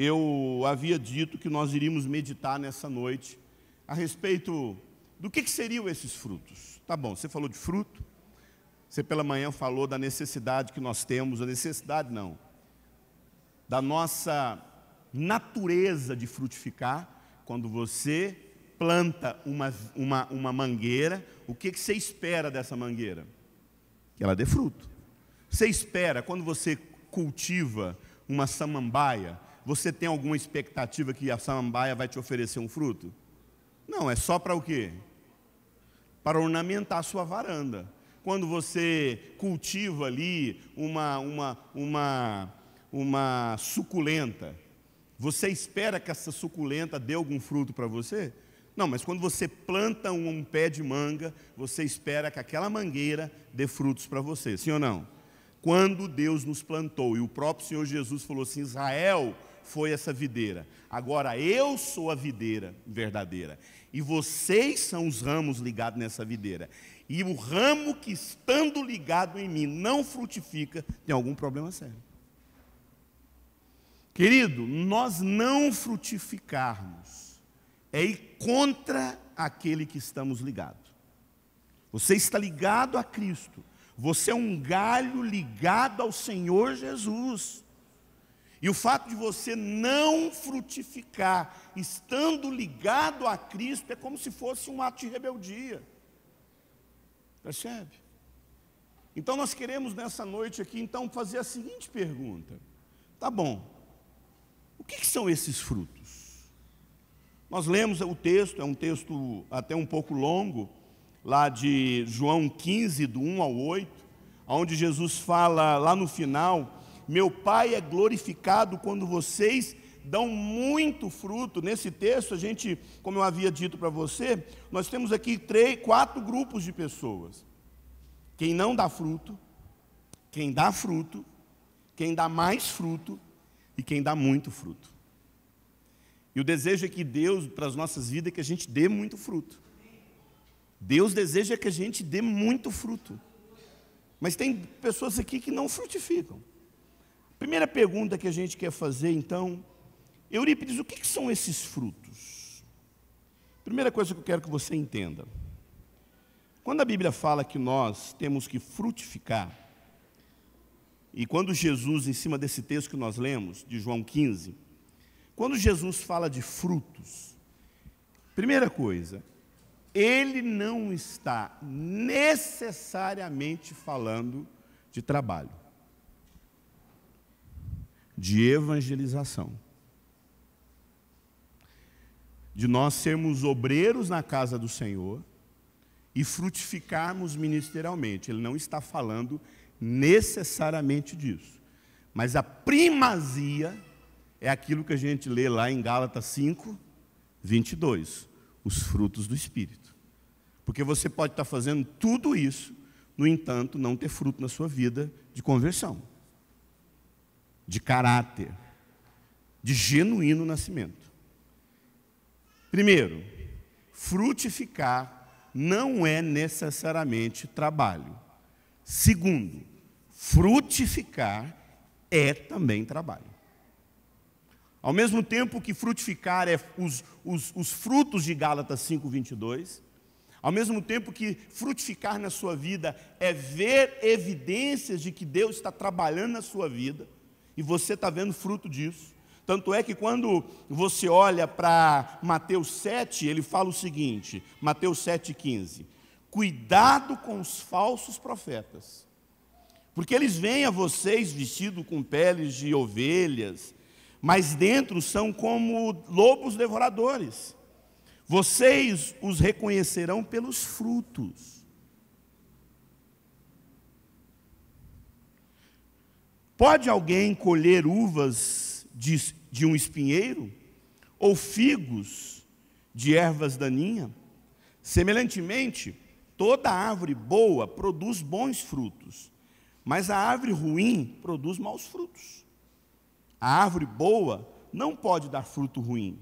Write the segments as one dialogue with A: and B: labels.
A: eu havia dito que nós iríamos meditar nessa noite a respeito do que seriam esses frutos. Tá bom, você falou de fruto, você pela manhã falou da necessidade que nós temos, a necessidade não, da nossa natureza de frutificar. Quando você planta uma mangueira, o que você espera dessa mangueira? Que ela dê fruto. Você espera, quando você cultiva uma samambaia, você tem alguma expectativa que a samambaia vai te oferecer um fruto? Não, é só para o quê? Para ornamentar a sua varanda. Quando você cultiva ali uma suculenta, você espera que essa suculenta dê algum fruto para você? Não, mas quando você planta um pé de manga, você espera que aquela mangueira dê frutos para você, sim ou não? Quando Deus nos plantou, e o próprio Senhor Jesus falou assim, Israel foi essa videira, agora eu sou a videira verdadeira, e vocês são os ramos ligados nessa videira, e o ramo que estando ligado em mim não frutifica, tem algum problema sério. Querido, nós não frutificarmos é ir contra aquele que estamos ligados. Você está ligado a Cristo, você é um galho ligado ao Senhor Jesus. E o fato de você não frutificar, estando ligado a Cristo, é como se fosse um ato de rebeldia. Percebe? Então nós queremos nessa noite aqui, então, fazer a seguinte pergunta. Tá bom, o que são esses frutos? Nós lemos o texto, é um texto até um pouco longo, lá de João 15, do 1 ao 8, onde Jesus fala lá no final, meu Pai é glorificado quando vocês dão muito fruto. Nesse texto, a gente, como eu havia dito para você, nós temos aqui 4 grupos de pessoas. Quem não dá fruto, quem dá fruto, quem dá mais fruto e quem dá muito fruto. E o desejo é que Deus, para as nossas vidas, é que a gente dê muito fruto. Deus deseja que a gente dê muito fruto. Mas tem pessoas aqui que não frutificam. Primeira pergunta que a gente quer fazer, então, Eurípides, o que são esses frutos? Primeira coisa que eu quero que você entenda. Quando a Bíblia fala que nós temos que frutificar, e quando Jesus, em cima desse texto que nós lemos, de João 15, quando Jesus fala de frutos, primeira coisa, Ele não está necessariamente falando de trabalho, de evangelização, de nós sermos obreiros na casa do Senhor e frutificarmos ministerialmente. Ele não está falando necessariamente disso, mas a primazia é aquilo que a gente lê lá em Gálatas 5, 22, os frutos do Espírito. Porque você pode estar fazendo tudo isso, no entanto, não ter fruto na sua vida de conversão, de caráter, de genuíno nascimento. Primeiro, frutificar não é necessariamente trabalho. Segundo, frutificar é também trabalho. Ao mesmo tempo que frutificar é os frutos de Gálatas 5, 22, ao mesmo tempo que frutificar na sua vida é ver evidências de que Deus está trabalhando na sua vida, e você está vendo fruto disso. Tanto é que quando você olha para Mateus 7, ele fala o seguinte, Mateus 7,15, cuidado com os falsos profetas, porque eles vêm a vocês vestidos com peles de ovelhas, mas dentro são como lobos devoradores. Vocês os reconhecerão pelos frutos. Pode alguém colher uvas de um espinheiro? Ou figos de ervas daninhas? Semelhantemente, toda árvore boa produz bons frutos, mas a árvore ruim produz maus frutos. A árvore boa não pode dar fruto ruim,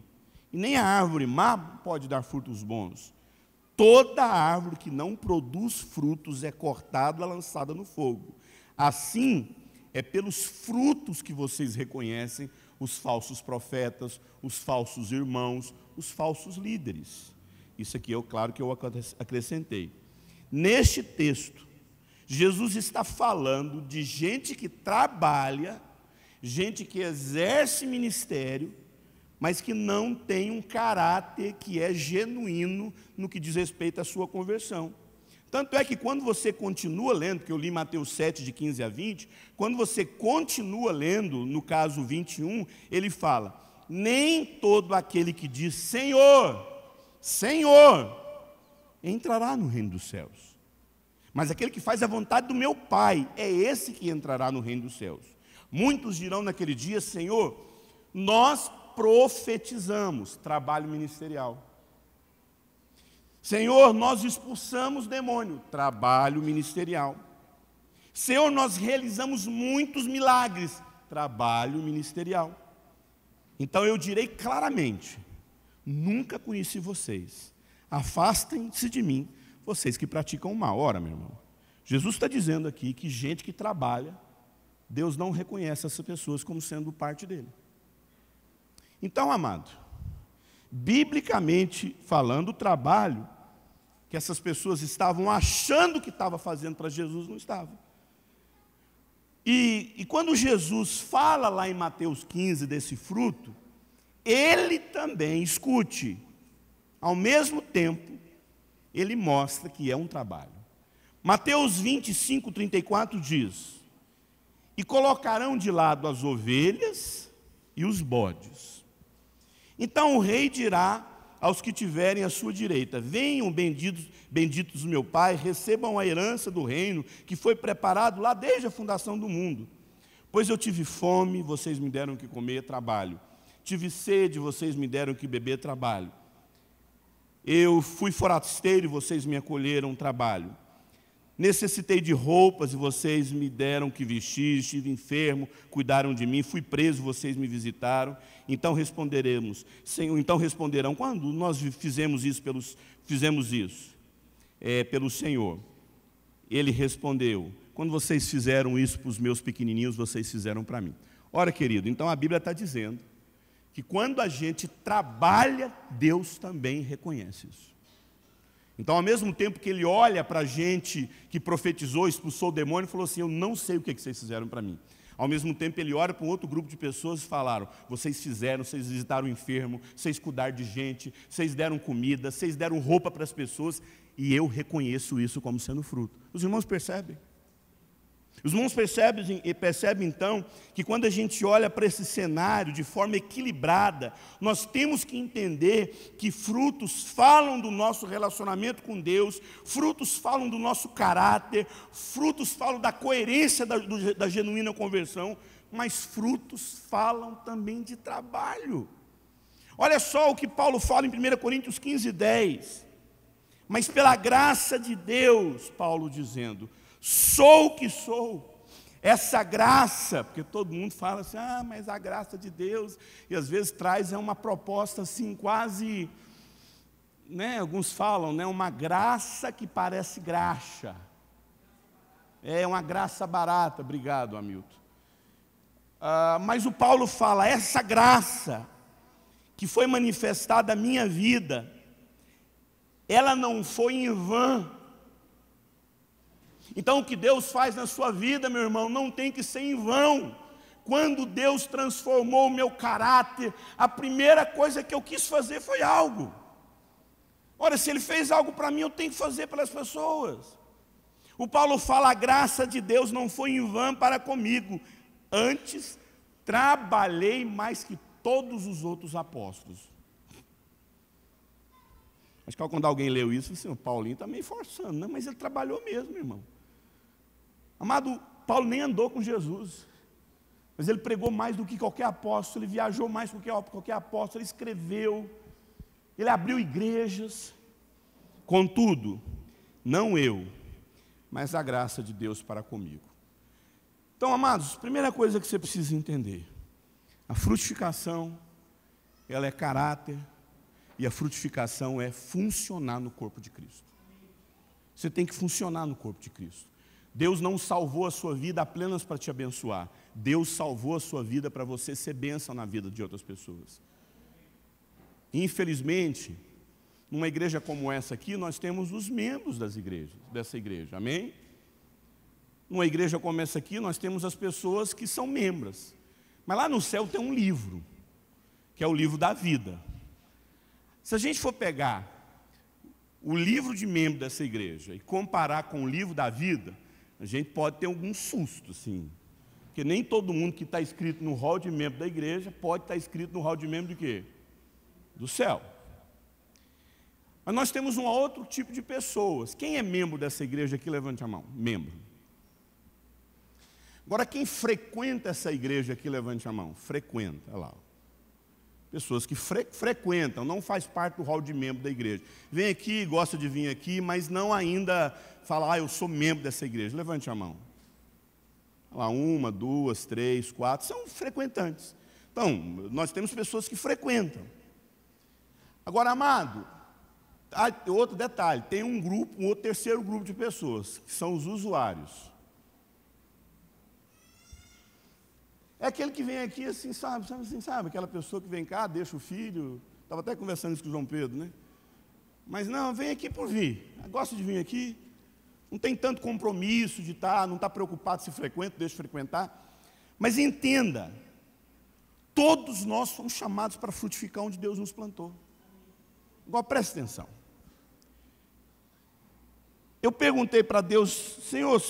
A: e nem a árvore má pode dar frutos bons. Toda árvore que não produz frutos é cortada e lançada no fogo. Assim, é pelos frutos que vocês reconhecem os falsos profetas, os falsos irmãos, os falsos líderes. Isso aqui é claro que eu acrescentei. Neste texto, Jesus está falando de gente que trabalha, gente que exerce ministério, mas que não tem um caráter que é genuíno no que diz respeito à sua conversão. Tanto é que quando você continua lendo, que eu li Mateus 7, de 15 a 20, quando você continua lendo, no caso 21, ele fala: nem todo aquele que diz Senhor, Senhor, entrará no reino dos céus, mas aquele que faz a vontade do meu Pai, é esse que entrará no reino dos céus. Muitos dirão naquele dia: Senhor, nós profetizamos, trabalho ministerial. Senhor, nós expulsamos demônio, trabalho ministerial. Senhor, nós realizamos muitos milagres, trabalho ministerial. Então eu direi claramente: nunca conheci vocês, afastem-se de mim, vocês que praticam o mal. Ora, meu irmão, Jesus está dizendo aqui que gente que trabalha, Deus não reconhece essas pessoas como sendo parte dele. Então, amado, biblicamente falando, o trabalho que essas pessoas estavam achando que estava fazendo para Jesus, não estava. E quando Jesus fala lá em Mateus 15 desse fruto, ele também, escute, ao mesmo tempo, ele mostra que é um trabalho. Mateus 25, 34 diz: e colocarão de lado as ovelhas e os bodes. Então o rei dirá aos que tiverem à sua direita: venham, benditos do meu Pai, recebam a herança do reino que foi preparado lá desde a fundação do mundo. Pois eu tive fome, vocês me deram o que comer, trabalho. Tive sede, vocês me deram o que beber, trabalho. Eu fui forasteiro e vocês me acolheram, trabalho. Necessitei de roupas e vocês me deram o que vestir. Estive enfermo, cuidaram de mim. Fui preso, vocês me visitaram. Então responderemos, Senhor, então responderão: quando nós fizemos isso pelo Senhor? Ele respondeu: quando vocês fizeram isso para os meus pequenininhos, vocês fizeram para mim. Ora, querido, então a Bíblia está dizendo que quando a gente trabalha, Deus também reconhece isso. Então, ao mesmo tempo que ele olha para a gente que profetizou, expulsou o demônio, falou assim: eu não sei o que vocês fizeram para mim. Ao mesmo tempo ele olha para um outro grupo de pessoas e falaram: vocês fizeram, vocês visitaram o enfermo, vocês cuidaram de gente, vocês deram comida, vocês deram roupa para as pessoas, e eu reconheço isso como sendo fruto. Os irmãos percebem? Os irmãos percebem então que quando a gente olha para esse cenário de forma equilibrada, nós temos que entender que frutos falam do nosso relacionamento com Deus, frutos falam do nosso caráter, frutos falam da coerência da genuína conversão, mas frutos falam também de trabalho. Olha só o que Paulo fala em 1 Coríntios 15, 10. Mas pela graça de Deus, Paulo dizendo, sou o que sou. Essa graça, porque todo mundo fala assim: ah, mas a graça de Deus, e às vezes traz uma proposta assim quase, né, alguns falam, né, uma graça que parece graxa. É uma graça barata, obrigado, Hamilton. Mas o Paulo fala: essa graça que foi manifestada na minha vida, ela não foi em vão. Então o que Deus faz na sua vida, meu irmão, não tem que ser em vão. Quando Deus transformou o meu caráter, a primeira coisa que eu quis fazer foi algo. Ora, se Ele fez algo para mim, eu tenho que fazer pelas pessoas. O Paulo fala: a graça de Deus não foi em vão para comigo, antes trabalhei mais que todos os outros apóstolos. Acho que quando alguém leu isso, assim, o Paulinho está meio forçando, né? Mas ele trabalhou mesmo, irmão. Amado, Paulo nem andou com Jesus, mas ele pregou mais do que qualquer apóstolo, ele viajou mais do que qualquer apóstolo, ele escreveu, ele abriu igrejas. Contudo, não eu, mas a graça de Deus para comigo. Então, amados, primeira coisa que você precisa entender: a frutificação, ela é caráter, e a frutificação é funcionar no corpo de Cristo. Você tem que funcionar no corpo de Cristo. Deus não salvou a sua vida apenas para te abençoar. Deus salvou a sua vida para você ser bênção na vida de outras pessoas. Infelizmente, numa igreja como essa aqui, nós temos os membros dessa igreja, amém? Numa igreja como essa aqui, nós temos as pessoas que são membros. Mas lá no céu tem um livro, que é o livro da vida. Se a gente for pegar o livro de membro dessa igreja e comparar com o livro da vida, a gente pode ter algum susto, sim. Porque nem todo mundo que está escrito no hall de membro da igreja pode estar escrito no hall de membro de quê? Do céu. Mas nós temos um outro tipo de pessoas. Quem é membro dessa igreja aqui, levante a mão. Membro. Agora, quem frequenta essa igreja aqui, levante a mão. Frequenta, olha lá. Pessoas que frequentam, não faz parte do hall de membro da igreja. Vem aqui, gosta de vir aqui, mas não ainda fala, eu sou membro dessa igreja. Levante a mão. Olha lá, 1, 2, 3, 4, são frequentantes. Então, nós temos pessoas que frequentam. Agora, amado, outro detalhe, tem um outro terceiro grupo de pessoas, que são os usuários. É aquele que vem aqui assim, sabe, aquela pessoa que vem cá, deixa o filho, estava até conversando isso com o João Pedro, né? Mas não, vem aqui por vir, gosta de vir aqui, não tem tanto compromisso de estar, não está preocupado se frequenta, deixa frequentar. Mas entenda, todos nós somos chamados para frutificar onde Deus nos plantou. Agora preste atenção. Eu perguntei para Deus, Senhor,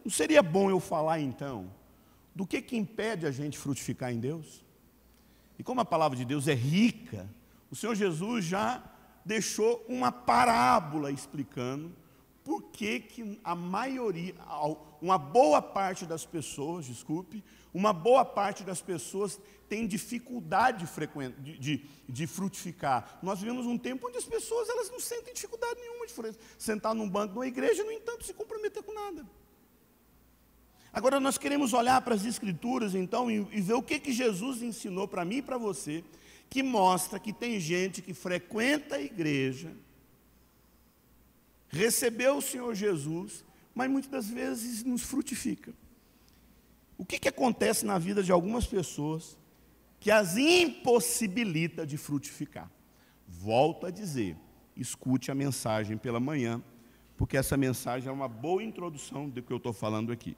A: não seria bom eu falar então do que impede a gente frutificar em Deus? E como a palavra de Deus é rica, o Senhor Jesus já deixou uma parábola explicando por que a maioria, uma boa parte das pessoas, uma boa parte das pessoas tem dificuldade de frutificar. Nós vivemos um tempo onde as pessoas elas não sentem dificuldade nenhuma de sentar num banco de uma igreja e, no entanto, se comprometer com nada. Agora nós queremos olhar para as Escrituras, então, e ver o que Jesus ensinou para mim e para você, que mostra que tem gente que frequenta a igreja, recebeu o Senhor Jesus, mas muitas das vezes nos frutifica. O que acontece na vida de algumas pessoas que as impossibilita de frutificar? Volto a dizer, escute a mensagem pela manhã, porque essa mensagem é uma boa introdução do que eu estou falando aqui.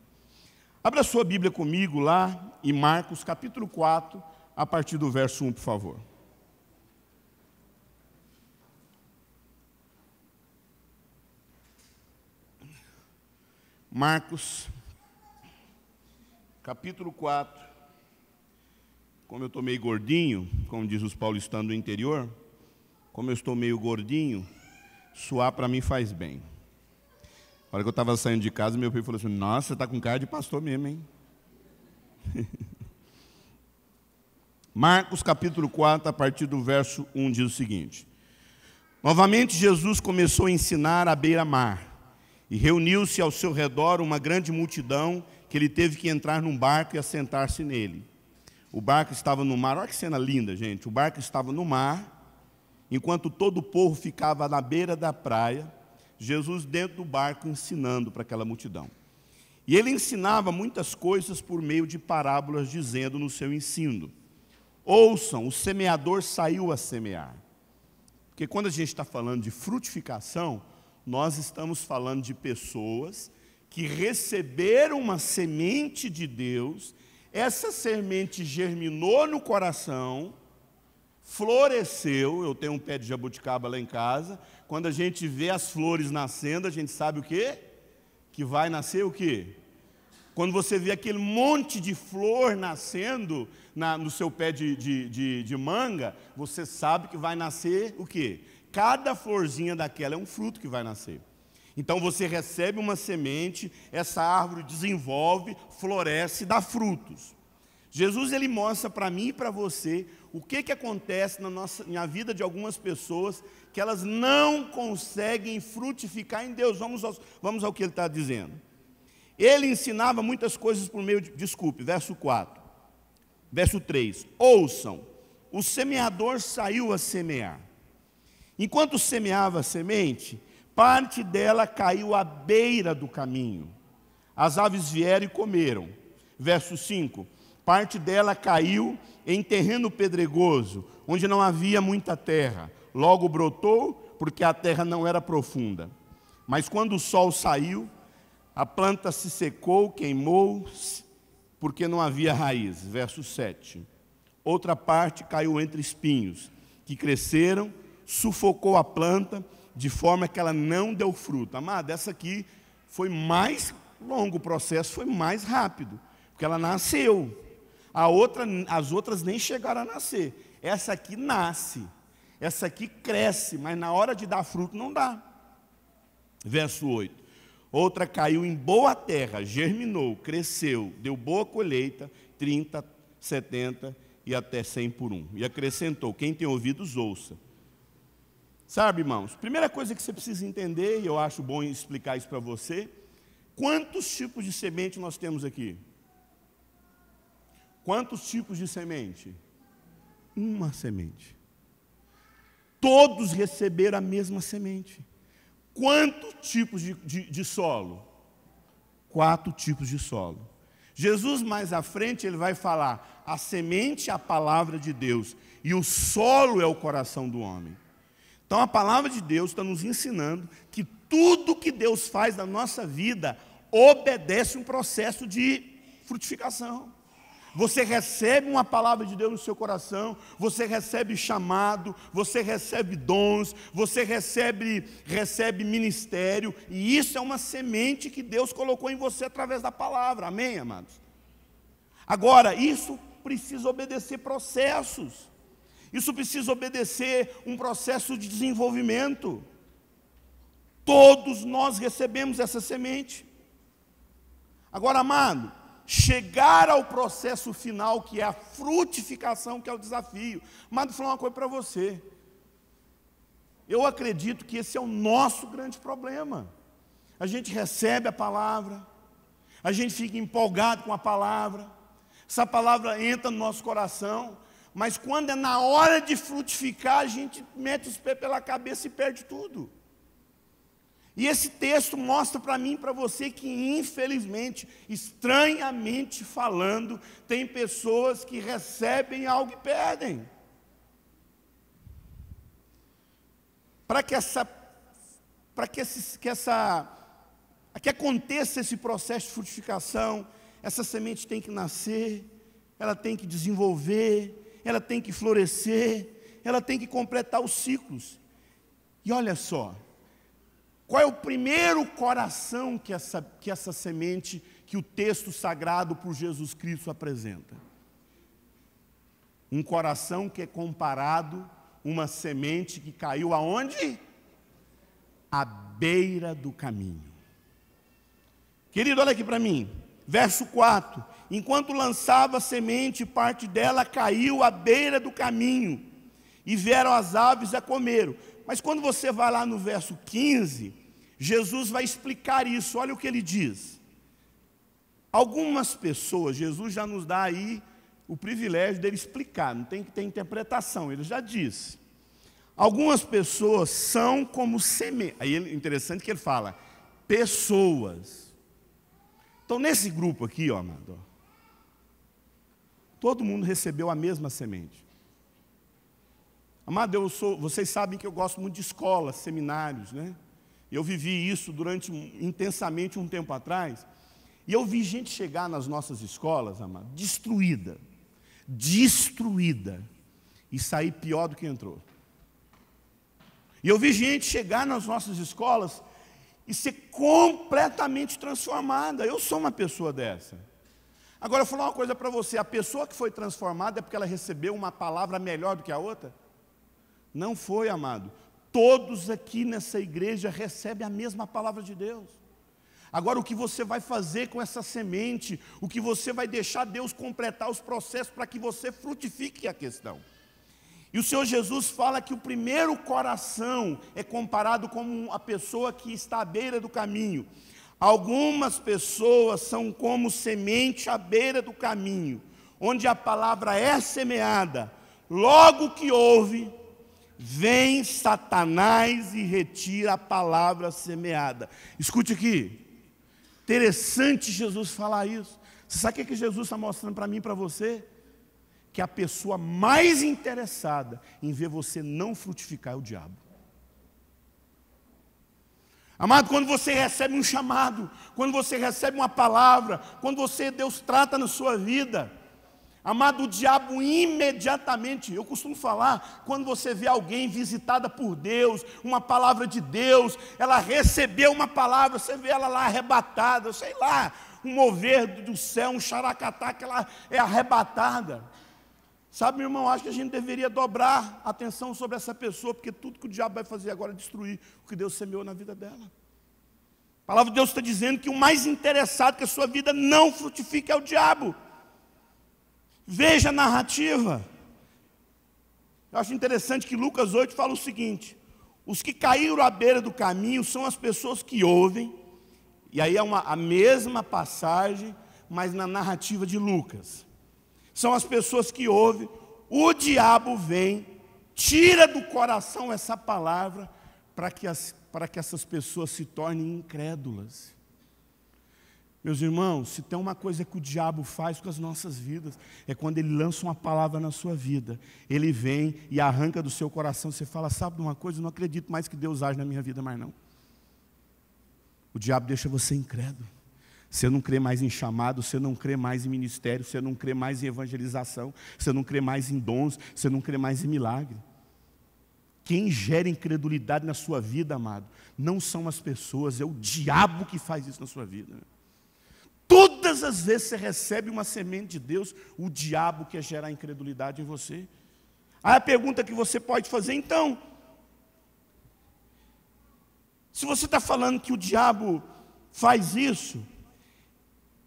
A: Abra sua Bíblia comigo lá em Marcos capítulo 4, a partir do verso 1, por favor. Marcos, capítulo 4, como eu estou meio gordinho, como diz os paulistanos do interior, como eu estou meio gordinho, suar para mim faz bem. A hora que eu estava saindo de casa, meu filho falou assim, nossa, você está com cara de pastor mesmo, hein? Marcos, capítulo 4, a partir do verso 1, diz o seguinte. Novamente Jesus começou a ensinar à beira-mar, e reuniu-se ao seu redor uma grande multidão, que ele teve que entrar num barco e assentar-se nele. O barco estava no mar, olha que cena linda, gente. O barco estava no mar, enquanto todo o povo ficava na beira da praia, Jesus dentro do barco ensinando para aquela multidão. E ele ensinava muitas coisas por meio de parábolas, dizendo no seu ensino, ouçam, o semeador saiu a semear. Porque quando a gente está falando de frutificação, nós estamos falando de pessoas que receberam uma semente de Deus, essa semente germinou no coração, floresceu. Eu tenho um pé de jabuticaba lá em casa. Quando a gente vê as flores nascendo, a gente sabe o quê? Que vai nascer o quê? Quando você vê aquele monte de flor nascendo no seu pé de manga, você sabe que vai nascer o quê? Cada florzinha daquela é um fruto que vai nascer. Então você recebe uma semente, essa árvore desenvolve, floresce, dá frutos. Jesus ele mostra para mim e para você o que acontece na vida de algumas pessoas que elas não conseguem frutificar em Deus. Vamos ao que ele está dizendo. Ele ensinava muitas coisas por meio de... verso 4. Verso 3. Ouçam, o semeador saiu a semear. Enquanto semeava a semente, parte dela caiu à beira do caminho. As aves vieram e comeram. Verso 5: parte dela caiu em terreno pedregoso, onde não havia muita terra. Logo brotou, porque a terra não era profunda. Mas quando o sol saiu, a planta se secou, queimou, porque não havia raiz. Verso 7: outra parte caiu entre espinhos, que cresceram, sufocou a planta, de forma que ela não deu fruto. Amado, essa aqui foi mais longo o processo, foi mais rápido, porque ela nasceu. As outras nem chegaram a nascer. Essa aqui nasce, essa aqui cresce, mas na hora de dar fruto não dá. Verso 8: outra caiu em boa terra, germinou, cresceu, deu boa colheita, 30, 70 e até 100 por um. E acrescentou: quem tem ouvidos, ouça. Sabe, irmãos, primeira coisa que você precisa entender, e eu acho bom explicar isso para você: quantos tipos de semente nós temos aqui? Quantos tipos de semente? Uma semente. Todos receberam a mesma semente. Quantos tipos de solo? 4 tipos de solo. Jesus, mais à frente, ele vai falar: a semente é a palavra de Deus, e o solo é o coração do homem. Então a palavra de Deus está nos ensinando que tudo que Deus faz na nossa vida obedece um processo de frutificação. Você recebe uma palavra de Deus no seu coração, você recebe chamado, você recebe dons, você recebe ministério, e isso é uma semente que Deus colocou em você através da palavra, amém, amados? Agora, isso precisa obedecer processos, isso precisa obedecer um processo de desenvolvimento. Todos nós recebemos essa semente. Agora, amado, chegar ao processo final, que é a frutificação, que é o desafio. Mas vou falar uma coisa para você. Eu acredito que esse é o nosso grande problema. A gente recebe a palavra, a gente fica empolgado com a palavra, essa palavra entra no nosso coração, mas quando é na hora de frutificar, a gente mete os pés pela cabeça e perde tudo. E esse texto mostra para mim e para você que, infelizmente, estranhamente falando, tem pessoas que recebem algo e perdem. Para que aconteça esse processo de frutificação, essa semente tem que nascer, ela tem que desenvolver, ela tem que florescer, ela tem que completar os ciclos. E olha só, qual é o primeiro coração que essa semente, que o texto sagrado por Jesus Cristo apresenta? Um coração que é comparado a uma semente que caiu aonde? À beira do caminho. Querido, olha aqui para mim, verso 4: enquanto lançava a semente, parte dela caiu à beira do caminho, e vieram as aves a comeram. Mas quando você vai lá no verso 15, Jesus vai explicar isso. Olha o que ele diz. Algumas pessoas, Jesus já nos dá aí o privilégio dele explicar, não tem que ter interpretação, ele já disse. Algumas pessoas são como semente. Aí é interessante que ele fala, pessoas. Então nesse grupo aqui, ó, amado, todo mundo recebeu a mesma semente. Amado, vocês sabem que eu gosto muito de escolas, seminários, né? Eu vivi isso intensamente um tempo atrás, e eu vi gente chegar nas nossas escolas, amado, destruída, e sair pior do que entrou. E eu vi gente chegar nas nossas escolas e ser completamente transformada. Eu sou uma pessoa dessa. Agora, eu vou falar uma coisa para você, a pessoa que foi transformada é porque ela recebeu uma palavra melhor do que a outra? Não foi, amado. Todos aqui nessa igreja recebem a mesma palavra de Deus. Agora, o que você vai fazer com essa semente, o que você vai deixar Deus completar os processos para que você frutifique a questão. E o Senhor Jesus fala que o primeiro coração é comparado como a pessoa que está à beira do caminho. Algumas pessoas são como semente à beira do caminho, onde a palavra é semeada. Logo que ouve, vem Satanás e retira a palavra semeada. Escute aqui, interessante Jesus falar isso. Você sabe o que Jesus está mostrando para mim e para você? Que a pessoa mais interessada em ver você não frutificar é o diabo. Amado, quando você recebe um chamado, quando você recebe uma palavra, quando Deus trata na sua vida, amado, o diabo imediatamente, eu costumo falar, quando você vê alguém visitada por Deus, uma palavra de Deus, ela recebeu uma palavra, você vê ela lá arrebatada, sei lá, um mover do céu, um xaracatá, que ela é arrebatada. Sabe, meu irmão, acho que a gente deveria dobrar a atenção sobre essa pessoa, porque tudo que o diabo vai fazer agora é destruir o que Deus semeou na vida dela. A palavra de Deus está dizendo que o mais interessado que a sua vida não frutifique é o diabo. Veja a narrativa. Eu acho interessante que Lucas 8 fala o seguinte: os que caíram à beira do caminho são as pessoas que ouvem, e aí é a mesma passagem, mas na narrativa de Lucas. São as pessoas que ouvem, o diabo vem, tira do coração essa palavra, para que essas pessoas se tornem incrédulas. Meus irmãos, se tem uma coisa que o diabo faz com as nossas vidas, é quando ele lança uma palavra na sua vida, ele vem e arranca do seu coração, você fala, sabe de uma coisa, eu não acredito mais que Deus age na minha vida mais não. O diabo deixa você incrédulo. Você não crê mais em chamado, você não crê mais em ministério, você não crê mais em evangelização, você não crê mais em dons, você não crê mais em milagre. Quem gera incredulidade na sua vida, amado, não são as pessoas, é o diabo que faz isso na sua vida. Todas as vezes você recebe uma semente de Deus, o diabo quer gerar incredulidade em você. Aí a pergunta que você pode fazer, então, se você está falando que o diabo faz isso,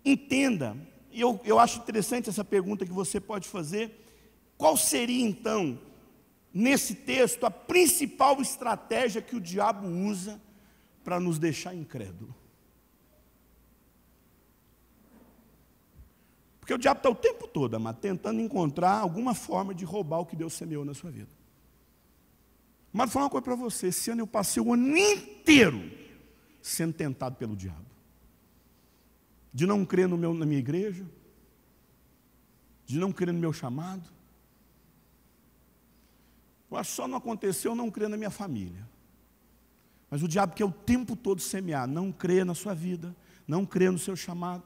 A: entenda, e eu acho interessante essa pergunta que você pode fazer, qual seria então, nesse texto, a principal estratégia que o diabo usa para nos deixar incrédulo? Porque o diabo está o tempo todo, amado, tentando encontrar alguma forma de roubar o que Deus semeou na sua vida. Mas vou falar uma coisa para você, esse ano eu passei o ano inteiro sendo tentado pelo diabo. De não crer na minha igreja, de não crer no meu chamado. Eu acho que só não aconteceu não crer na minha família. Mas o diabo quer o tempo todo semear, não crer na sua vida, não crer no seu chamado,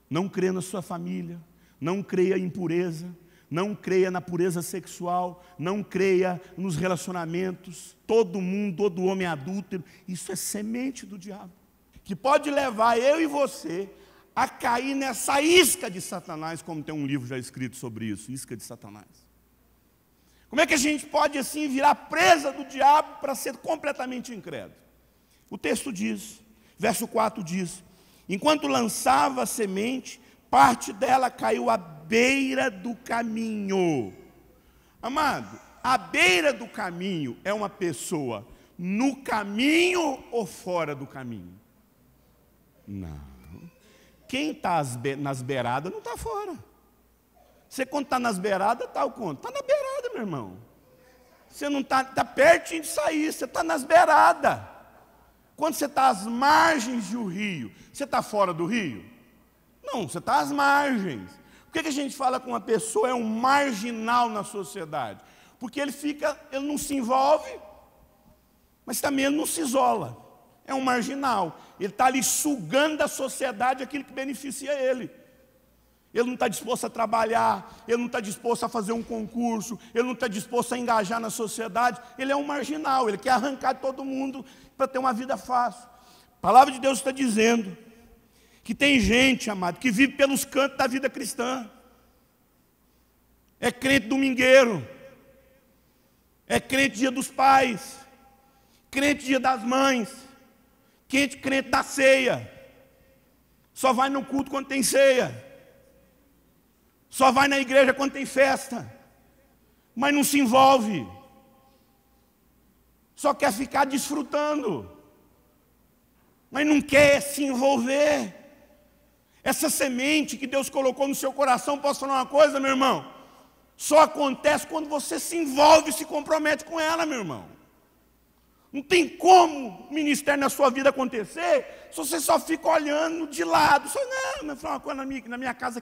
A: não crer na sua família, não creia em pureza, não creia na pureza sexual, não creia nos relacionamentos, todo homem é adúltero, isso é semente do diabo, que pode levar eu e você a cair nessa isca de Satanás, como tem um livro já escrito sobre isso, isca de Satanás. Como é que a gente pode assim virar presa do diabo para ser completamente incrédulo? O texto diz, verso 4 diz, enquanto lançava a semente, parte dela caiu à beira do caminho. Amado, a beira do caminho é uma pessoa no caminho ou fora do caminho? Não. Quem está nas beiradas não está fora. Você quando está nas beiradas, está o quanto? Está na beirada, meu irmão. Você não está pertinho de sair, você está nas beiradas. Quando você está às margens do rio, você está fora do rio? Não, você está às margens. Por que a gente fala que uma pessoa é um marginal na sociedade? Porque ele não se envolve, mas também ele não se isola. É um marginal. Ele está ali sugando da sociedade aquilo que beneficia ele. Ele não está disposto a trabalhar, ele não está disposto a fazer um concurso, ele não está disposto a engajar na sociedade. Ele é um marginal, ele quer arrancar todo mundo para ter uma vida fácil. A palavra de Deus está dizendo que tem gente, amado, que vive pelos cantos da vida cristã. É crente domingueiro, é crente dia dos pais, crente dia das mães, crente da ceia, só vai no culto quando tem ceia, só vai na igreja quando tem festa, mas não se envolve, só quer ficar desfrutando, mas não quer se envolver. Essa semente que Deus colocou no seu coração, posso falar uma coisa, meu irmão? Só acontece quando você se envolve e se compromete com ela, meu irmão. Não tem como o ministério na sua vida acontecer se você só fica olhando de lado. Só, não, mas fala uma coisa, na minha casa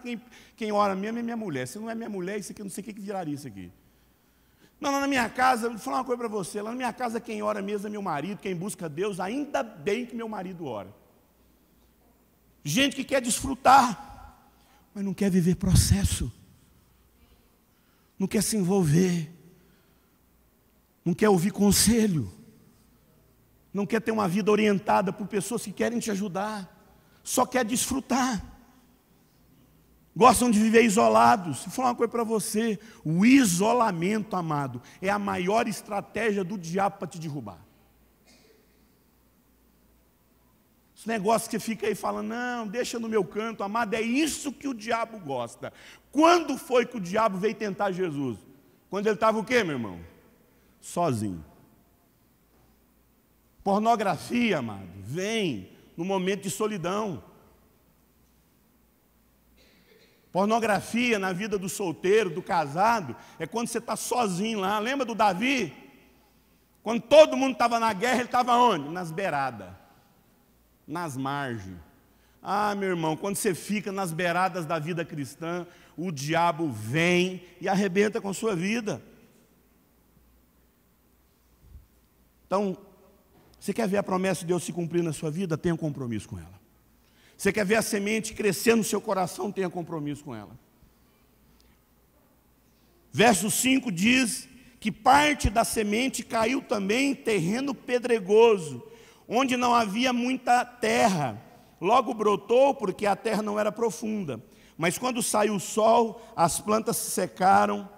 A: quem ora mesmo é minha mulher. Se não é minha mulher, isso aqui eu não sei o que viraria isso aqui. Não, na minha casa, vou falar uma coisa para você, lá na minha casa quem ora mesmo é meu marido, quem busca Deus, ainda bem que meu marido ora. Gente que quer desfrutar, mas não quer viver processo, não quer se envolver, não quer ouvir conselho, não quer ter uma vida orientada por pessoas que querem te ajudar, só quer desfrutar. Gostam de viver isolados. Vou falar uma coisa para você, o isolamento, amado, é a maior estratégia do diabo para te derrubar. Esse negócio que fica aí falando, não, deixa no meu canto, amado, é isso que o diabo gosta. Quando foi que o diabo veio tentar Jesus? Quando ele estava o quê, meu irmão? Sozinho. Pornografia, amado, vem no momento de solidão. Pornografia na vida do solteiro, do casado, é quando você está sozinho lá. Lembra do Davi? Quando todo mundo estava na guerra, ele estava onde? Nas beiradas, nas margens. Ah, meu irmão, quando você fica nas beiradas da vida cristã, o diabo vem e arrebenta com a sua vida. Então, você quer ver a promessa de Deus se cumprir na sua vida? Tenha um compromisso com ela. Você quer ver a semente crescer no seu coração? Tenha compromisso com ela. Verso 5 diz que parte da semente caiu também em terreno pedregoso, onde não havia muita terra. Logo brotou, porque a terra não era profunda. Mas quando saiu o sol, as plantas se secaram,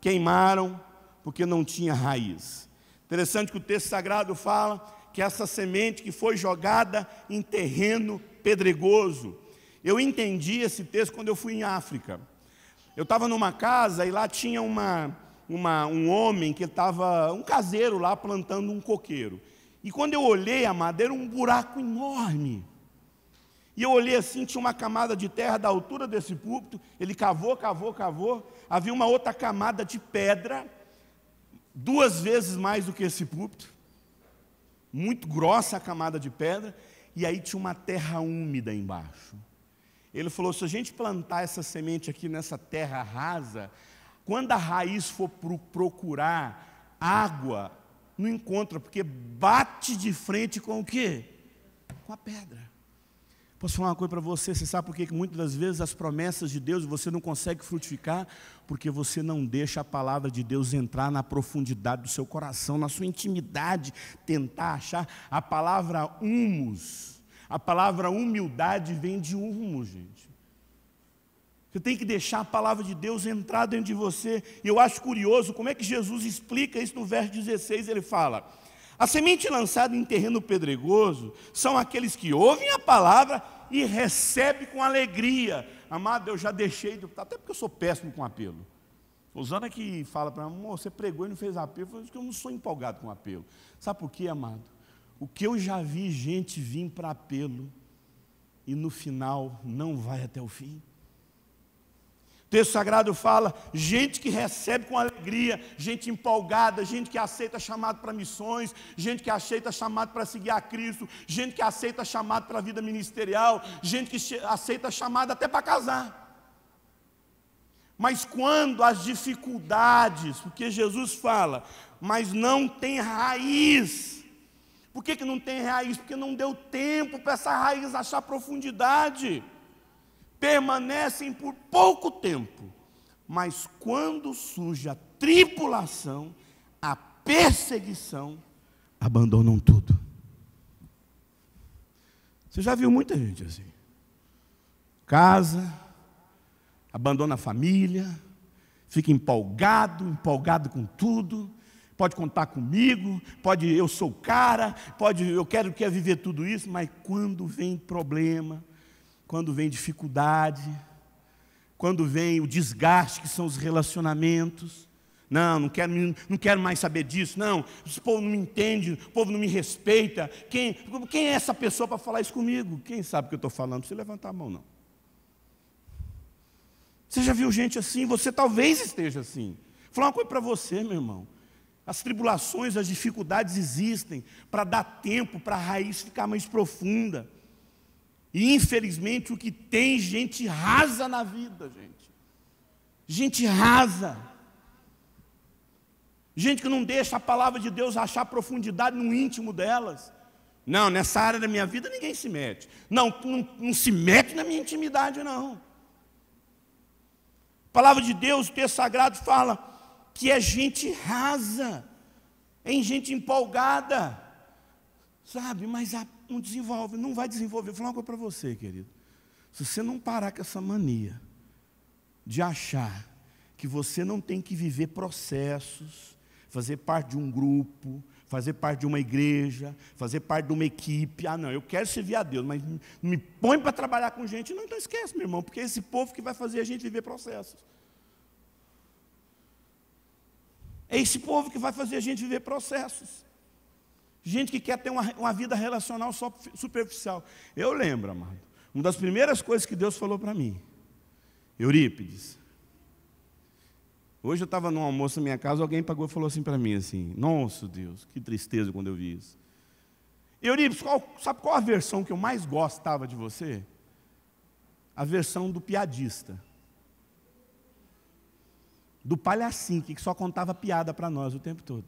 A: queimaram, porque não tinha raiz. Interessante que o texto sagrado fala que essa semente que foi jogada em terreno pedregoso. Eu entendi esse texto quando eu fui em África. Eu estava numa casa e lá tinha um homem que estava, um caseiro lá plantando um coqueiro. E quando eu olhei, amado, era um buraco enorme. E eu olhei assim, tinha uma camada de terra da altura desse púlpito, ele cavou, havia uma outra camada de pedra, 2 vezes mais do que esse púlpito, muito grossa a camada de pedra, e aí tinha uma terra úmida embaixo. Ele falou, se a gente plantar essa semente aqui nessa terra rasa, quando a raiz for procurar água, não encontra, porque bate de frente com o quê? Com a pedra. Posso falar uma coisa para você? Você sabe por que muitas das vezes as promessas de Deus você não consegue frutificar? Porque você não deixa a palavra de Deus entrar na profundidade do seu coração, na sua intimidade, tentar achar. A palavra humus, a palavra humildade vem de humo, gente. Você tem que deixar a palavra de Deus entrar dentro de você. E eu acho curioso como é que Jesus explica isso no verso 16, ele fala: a semente lançada em terreno pedregoso são aqueles que ouvem a palavra e recebem com alegria. Amado, eu já deixei, até porque eu sou péssimo com apelo. Rosana que fala para mim, você pregou e não fez apelo. Eu falo que eu não sou empolgado com apelo. Sabe por quê, amado? O que eu já vi gente vir para apelo e no final não vai até o fim. O texto sagrado fala, gente que recebe com alegria, gente empolgada, gente que aceita chamado para missões, gente que aceita chamado para seguir a Cristo, gente que aceita chamado para a vida ministerial, gente que aceita chamado até para casar. Mas quando as dificuldades, porque Jesus fala, mas não tem raiz. Por que não tem raiz? Porque não deu tempo para essa raiz achar profundidade. Permanecem por pouco tempo, mas quando surge a tribulação, a perseguição, abandonam tudo. Você já viu muita gente assim? Casa, abandona a família, fica empolgado com tudo, pode contar comigo, eu sou o cara, eu quero viver tudo isso, mas quando vem problema, quando vem dificuldade, quando vem o desgaste que são os relacionamentos, não quero mais saber disso, não, esse povo não me entende, o povo não me respeita, quem é essa pessoa para falar isso comigo? Quem sabe o que eu estou falando? Não precisa levantar a mão, não. Você já viu gente assim? Você talvez esteja assim. Vou falar uma coisa para você, meu irmão, As tribulações, as dificuldades existem para dar tempo para a raiz ficar mais profunda. E infelizmente o que tem, gente rasa na vida, gente. Gente rasa. Gente que não deixa a palavra de Deus achar profundidade no íntimo delas. Não, nessa área da minha vida ninguém se mete. Não se mete na minha intimidade, não. A palavra de Deus, o texto sagrado fala que é gente rasa, é gente empolgada, sabe? Mas não desenvolve, não vai desenvolver. Vou falar uma coisa para você, querido. Se você não parar com essa mania de achar que você não tem que viver processos, fazer parte de um grupo, fazer parte de uma igreja, fazer parte de uma equipe. Não, eu quero servir a Deus, mas me põe para trabalhar com gente. Não, então esquece, meu irmão, porque é esse povo que vai fazer a gente viver processos. É esse povo que vai fazer a gente viver processos. Gente que quer ter uma vida relacional só superficial. Eu lembro, amado, uma das primeiras coisas que Deus falou para mim, Eurípides, hoje eu estava num almoço na minha casa, alguém pagou e falou assim para mim, assim, nossa Deus, que tristeza quando eu vi isso. Eurípides, sabe qual a versão que eu mais gostava de você? A versão do piadista. Do palhacinho, que só contava piada para nós o tempo todo.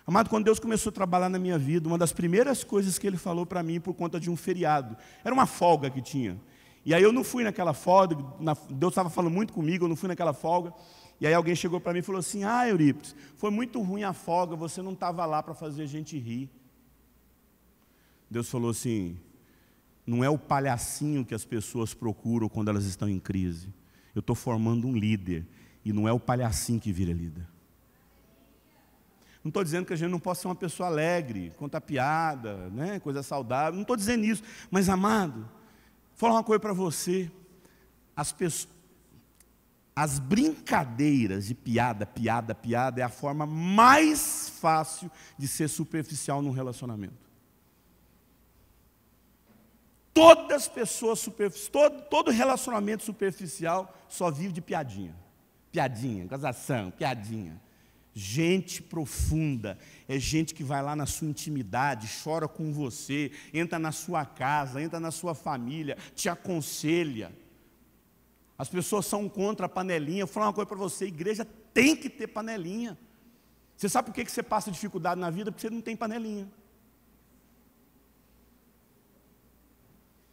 A: Amado, quando Deus começou a trabalhar na minha vida, uma das primeiras coisas que Ele falou para mim por conta de um feriado, era uma folga que tinha. E aí eu não fui naquela folga, Deus estava falando muito comigo, eu não fui naquela folga. E aí alguém chegou para mim e falou assim, Eurípides, foi muito ruim a folga, você não estava lá para fazer a gente rir. Deus falou assim, não é o palhacinho que as pessoas procuram quando elas estão em crise. Eu estou formando um líder. E não é o palhacinho que vira líder. Não estou dizendo que a gente não possa ser uma pessoa alegre, contar piada, né, coisa saudável. Não estou dizendo isso. Mas, amado, vou falar uma coisa para você. As brincadeiras de piada é a forma mais fácil de ser superficial num relacionamento. Todas as pessoas todo relacionamento superficial só vive de piadinha. Piadinha, gozação, piadinha. Gente profunda, é gente que vai lá na sua intimidade, chora com você, entra na sua casa, entra na sua família, te aconselha. As pessoas são contra a panelinha. Eu vou falar uma coisa para você, a igreja tem que ter panelinha. Você sabe por que você passa dificuldade na vida? Porque você não tem panelinha.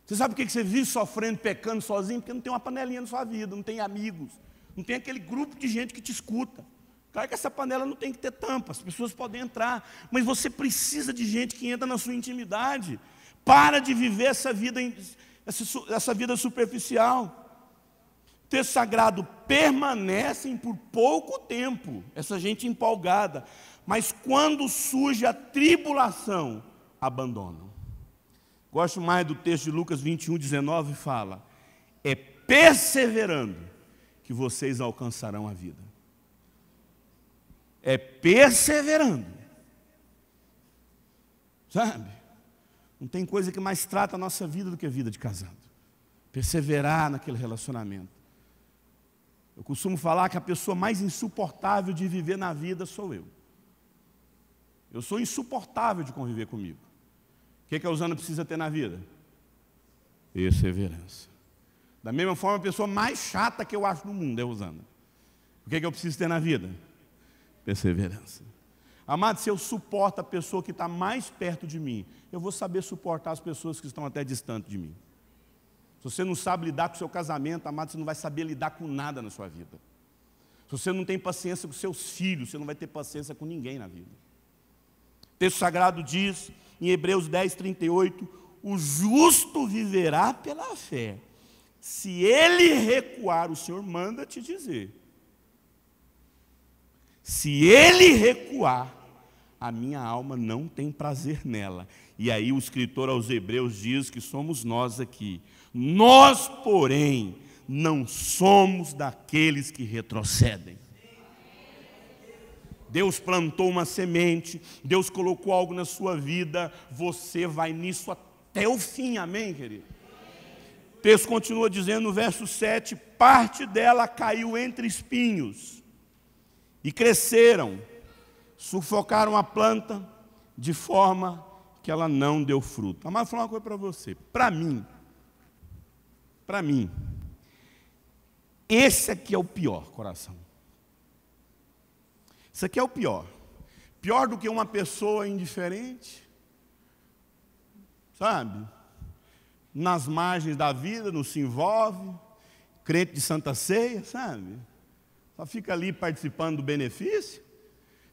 A: Você sabe por que você vive sofrendo, pecando sozinho? Porque não tem uma panelinha na sua vida, não tem amigos. Não tem aquele grupo de gente que te escuta. Claro que essa panela não tem que ter tampa, as pessoas podem entrar, mas você precisa de gente que entra na sua intimidade. Para de viver essa vida superficial. O texto sagrado, permanecem por pouco tempo, essa gente empolgada, mas quando surge a tribulação, abandonam. Gosto mais do texto de Lucas 21:19, fala, é perseverando que vocês alcançarão a vida. É perseverando. Sabe? Não tem coisa que mais trata a nossa vida do que a vida de casado. Perseverar naquele relacionamento. Eu costumo falar que a pessoa mais insuportável de viver na vida sou eu. Eu sou insuportável de conviver comigo. O que a Usana precisa ter na vida? Perseverança. Da mesma forma, a pessoa mais chata que eu acho no mundo é a Usana. O que eu preciso ter na vida? Perseverança. Amado, se eu suporto a pessoa que está mais perto de mim, eu vou saber suportar as pessoas que estão até distante de mim. Se você não sabe lidar com o seu casamento, amado, você não vai saber lidar com nada na sua vida. Se você não tem paciência com seus filhos, você não vai ter paciência com ninguém na vida. O texto sagrado diz, em Hebreus 10:38, o justo viverá pela fé. Se ele recuar, o Senhor manda te dizer. Se ele recuar, a minha alma não tem prazer nela. E aí o escritor aos Hebreus diz que somos nós aqui. Nós, porém, não somos daqueles que retrocedem. Deus plantou uma semente, Deus colocou algo na sua vida, você vai nisso até o fim, amém, querido? O texto continua dizendo no verso 7, parte dela caiu entre espinhos, e cresceram, sufocaram a planta de forma que ela não deu fruto. Mas vou falar uma coisa para você. Para mim, esse aqui é o pior coração. Isso aqui é o pior. Pior do que uma pessoa indiferente, sabe? Nas margens da vida, não se envolve, crente de Santa Ceia, sabe? Só fica ali participando do benefício.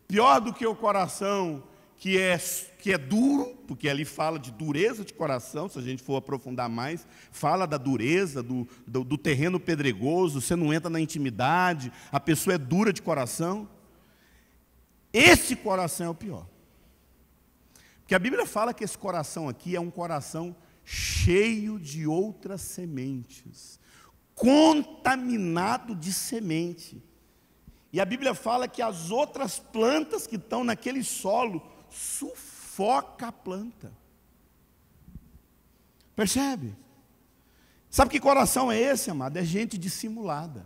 A: Pior do que o coração que é duro, porque ali fala de dureza de coração, se a gente for aprofundar mais, fala da dureza, do terreno pedregoso, você não entra na intimidade, a pessoa é dura de coração. Esse coração é o pior. Porque a Bíblia fala que esse coração aqui é um coração cheio de outras sementes, contaminado de semente. E a Bíblia fala que as outras plantas que estão naquele solo sufoca a planta. Percebe? Sabe que coração é esse, amado? É gente dissimulada.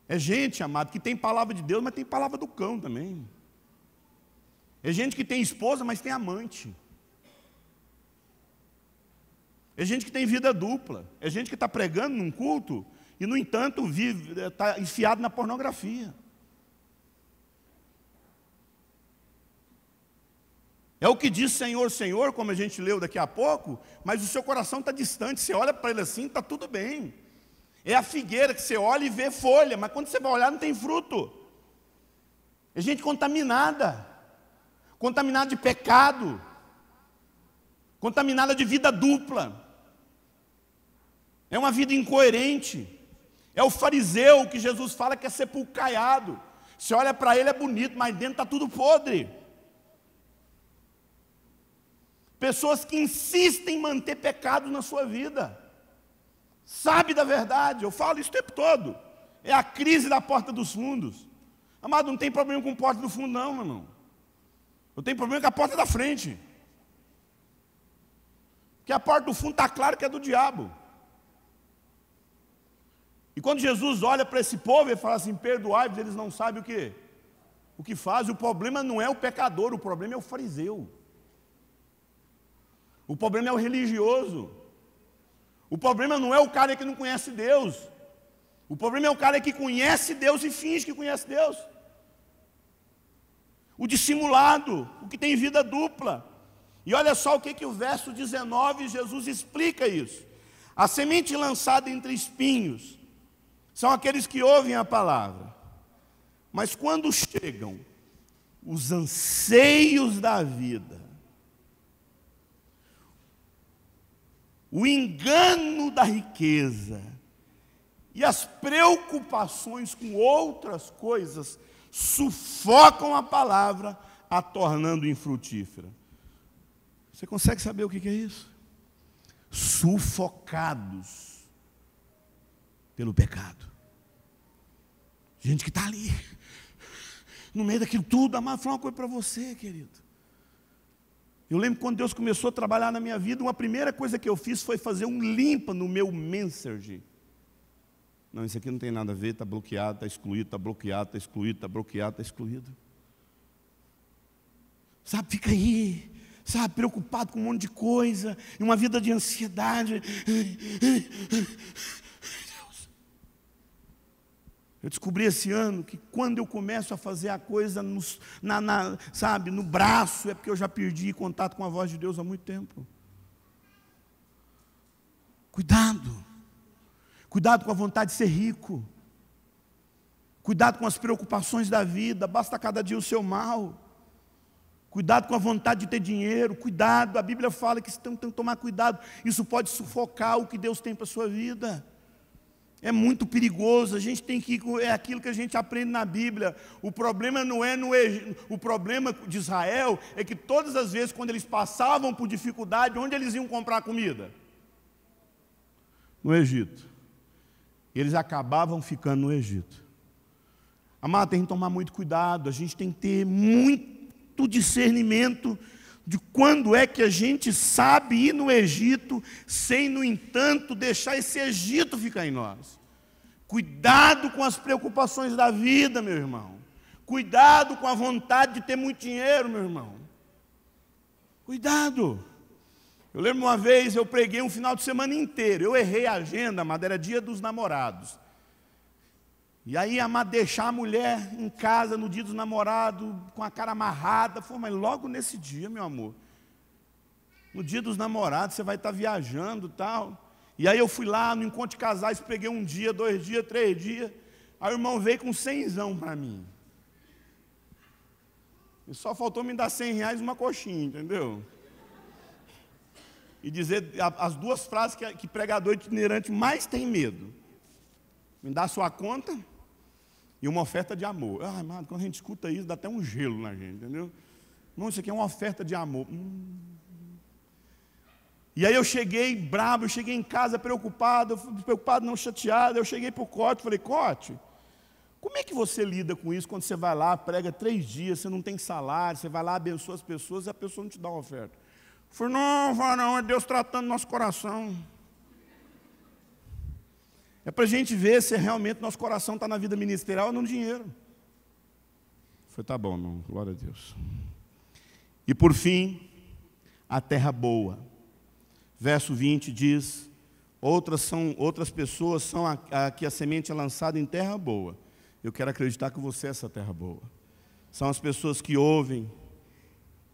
A: É gente, amado, que tem palavra de Deus, mas tem palavra do cão também. É gente que tem esposa, mas tem amante. É gente que tem vida dupla. É gente que está pregando num culto e, no entanto, está enfiado na pornografia. É o que diz Senhor, Senhor, como a gente leu daqui a pouco, mas o seu coração está distante. Você olha para ele assim, está tudo bem. É a figueira que você olha e vê folha, mas quando você vai olhar não tem fruto. É gente contaminada de pecado, contaminada de vida dupla. É uma vida incoerente. É o fariseu que Jesus fala que é sepulcaiado. Você olha para ele, é bonito, mas dentro está tudo podre. Pessoas que insistem em manter pecado na sua vida. Sabe da verdade, eu falo isso o tempo todo. É a crise da porta dos fundos. Amado, não tem problema com a porta do fundo não, meu irmão. Eu tenho problema com a porta da frente. Porque a porta do fundo está claro que é do diabo. E quando Jesus olha para esse povo, ele fala assim, perdoai-vos, eles não sabem o quê? O que fazem. O problema não é o pecador, o problema é o fariseu. O problema é o religioso. O problema não é o cara que não conhece Deus. O problema é o cara que conhece Deus e finge que conhece Deus. O dissimulado, o que tem vida dupla. E olha só o que o verso 19, Jesus explica isso. A semente lançada entre espinhos são aqueles que ouvem a palavra. Mas quando chegam os anseios da vida, o engano da riqueza e as preocupações com outras coisas sufocam a palavra, a tornando infrutífera. Você consegue saber o que é isso? Sufocados pelo pecado. Gente que está ali, no meio daquilo tudo. Amado, vou falar uma coisa para você, querido. Eu lembro quando Deus começou a trabalhar na minha vida, uma primeira coisa que eu fiz foi fazer um limpa no meu Messenger. Não, isso aqui não tem nada a ver, está bloqueado, está excluído, está bloqueado, está excluído, está bloqueado, está excluído. Sabe, fica aí, sabe, preocupado com um monte de coisa, e uma vida de ansiedade. Eu descobri esse ano que quando eu começo a fazer a coisa sabe, no braço, é porque eu já perdi contato com a voz de Deus há muito tempo. Cuidado. Cuidado com a vontade de ser rico. Cuidado com as preocupações da vida. Basta cada dia o seu mal. Cuidado com a vontade de ter dinheiro. Cuidado, a Bíblia fala que você tem que tomar cuidado. Isso pode sufocar o que Deus tem para a sua vida. É muito perigoso, a gente tem que é aquilo que a gente aprende na Bíblia. O problema não é o problema de Israel é que todas as vezes quando eles passavam por dificuldade, onde eles iam comprar comida? No Egito. Eles acabavam ficando no Egito. Amado, tem que tomar muito cuidado, a gente tem que ter muito discernimento de quando é que a gente sabe ir no Egito, sem, no entanto, deixar esse Egito ficar em nós. Cuidado com as preocupações da vida, meu irmão. Cuidado com a vontade de ter muito dinheiro, meu irmão. Cuidado. Eu lembro uma vez, eu preguei um final de semana inteiro. Eu errei a agenda, amado, era dia dos namorados. E aí, amado, deixar a mulher em casa no dia dos namorados, com a cara amarrada. Falei, mas logo nesse dia, meu amor, no dia dos namorados, você vai estar viajando e tal. E aí eu fui lá no encontro de casais, preguei 1 dia, 2 dias, 3 dias. Aí o irmão veio com 100zão para mim. E só faltou me dar R$100 e uma coxinha, entendeu? E dizer as 2 frases que pregador itinerante mais tem medo. Me dá a sua conta e uma oferta de amor. Ah, mano, quando a gente escuta isso, dá até um gelo na gente, entendeu? Não, isso aqui é uma oferta de amor. E aí eu cheguei bravo, eu cheguei em casa preocupado, não chateado. Eu cheguei para o Cote, falei, Cote, como é que você lida com isso quando você vai lá, prega 3 dias, você não tem salário, você vai lá, abençoa as pessoas e a pessoa não te dá uma oferta? Eu falei, não, é Deus tratando nosso coração. É para a gente ver se realmente nosso coração está na vida ministerial ou no dinheiro. Eu falei, tá bom, irmão, glória a Deus. E por fim, a terra boa. Verso 20 diz, outras pessoas são que a semente é lançada em terra boa. Eu quero acreditar que você é essa terra boa. São as pessoas que ouvem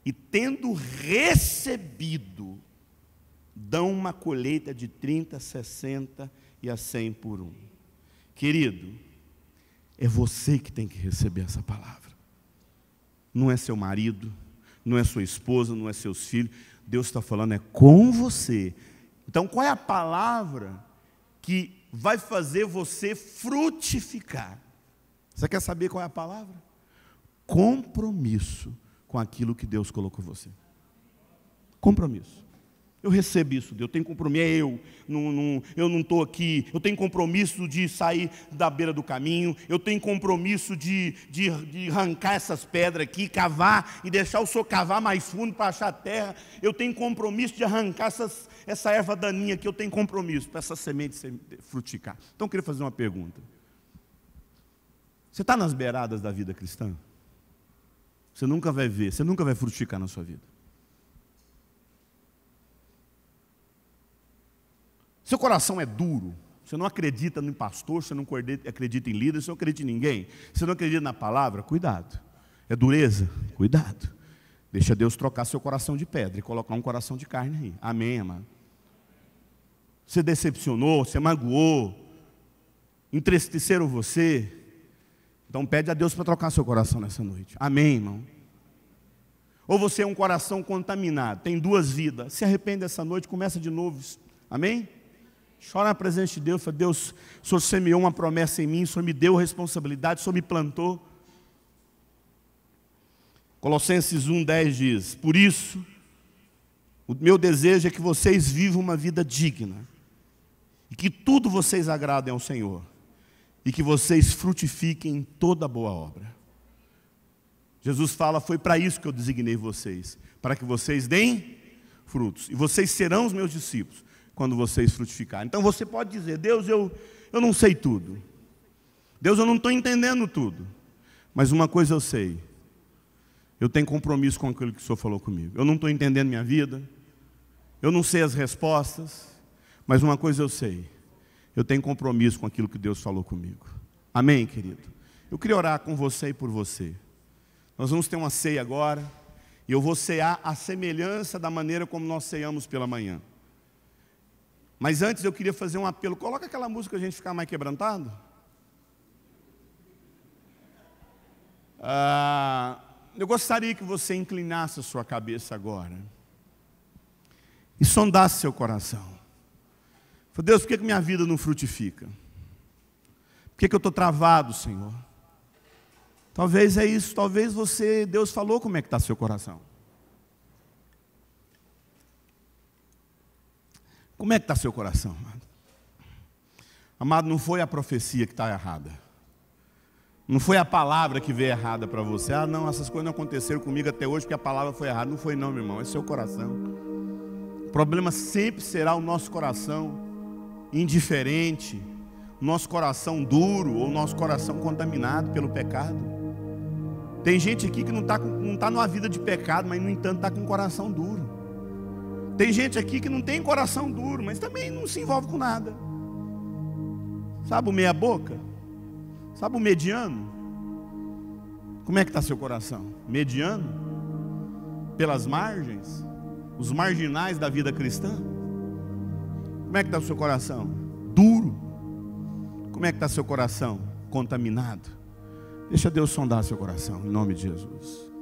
A: e, tendo recebido, dão uma colheita de 30, 60 e a 100 por 1. Querido, é você que tem que receber essa palavra. Não é seu marido, não é sua esposa, não é seus filhos. Deus está falando, é com você. Então, qual é a palavra que vai fazer você frutificar? Você quer saber qual é a palavra? Compromisso com aquilo que Deus colocou em você. Compromisso. Eu recebo isso, eu tenho compromisso, eu não estou aqui, eu tenho compromisso de sair da beira do caminho, eu tenho compromisso de arrancar essas pedras aqui, cavar e deixar o Senhor cavar mais fundo para achar terra, eu tenho compromisso de arrancar essa erva daninha aqui, eu tenho compromisso para essa semente frutificar. Então eu queria fazer uma pergunta. Você está nas beiradas da vida cristã? Você nunca vai ver, você nunca vai frutificar na sua vida. Seu coração é duro, você não acredita no pastor, você não acredita em líder, você não acredita em ninguém, você não acredita na palavra, cuidado. É dureza? Cuidado. Deixa Deus trocar seu coração de pedra e colocar um coração de carne aí. Amém, amado? Você decepcionou, você magoou, entristeceram você, então pede a Deus para trocar seu coração nessa noite. Amém, irmão? Ou você é um coração contaminado, tem 2 vidas, se arrepende essa noite, começa de novo. Amém? Chora na presença de Deus, fala, Deus, o Senhor semeou uma promessa em mim, o Senhor me deu responsabilidade, o Senhor me plantou. Colossenses 1:10 diz, por isso, o meu desejo é que vocês vivam uma vida digna, e que tudo vocês agradem ao Senhor, e que vocês frutifiquem em toda boa obra. Jesus fala, foi para isso que eu designei vocês, para que vocês deem frutos, e vocês serão os meus discípulos, quando vocês frutificarem. Então você pode dizer, Deus, eu não sei tudo. Deus, eu não estou entendendo tudo. Mas uma coisa eu sei. Eu tenho compromisso com aquilo que o Senhor falou comigo. Eu não estou entendendo minha vida. Eu não sei as respostas. Mas uma coisa eu sei. Eu tenho compromisso com aquilo que Deus falou comigo. Amém, querido? Eu queria orar com você e por você. Nós vamos ter uma ceia agora. E eu vou cear a semelhança da maneira como nós ceamos pela manhã. Mas antes eu queria fazer um apelo. Coloca aquela música para a gente ficar mais quebrantado. Eu gostaria que você inclinasse a sua cabeça agora. E sondasse seu coração. Falei, Deus, por que minha vida não frutifica? Por que eu estou travado, Senhor? Talvez é isso, talvez Deus falou como é que está seu coração. Como é que está seu coração, amado? Amado, não foi a profecia que está errada. Não foi a palavra que veio errada para você. Ah, não, essas coisas não aconteceram comigo até hoje porque a palavra foi errada. Não foi não, meu irmão, é seu coração. O problema sempre será o nosso coração indiferente, o nosso coração duro ou o nosso coração contaminado pelo pecado. Tem gente aqui que não está numa vida de pecado, mas no entanto está com um coração duro. Tem gente aqui que não tem coração duro, mas também não se envolve com nada. Sabe o meia boca? Sabe o mediano? Como é que está seu coração? Mediano? Pelas margens? Os marginais da vida cristã? Como é que está o seu coração? Duro? Como é que está seu coração? Contaminado? Deixa Deus sondar seu coração, em nome de Jesus.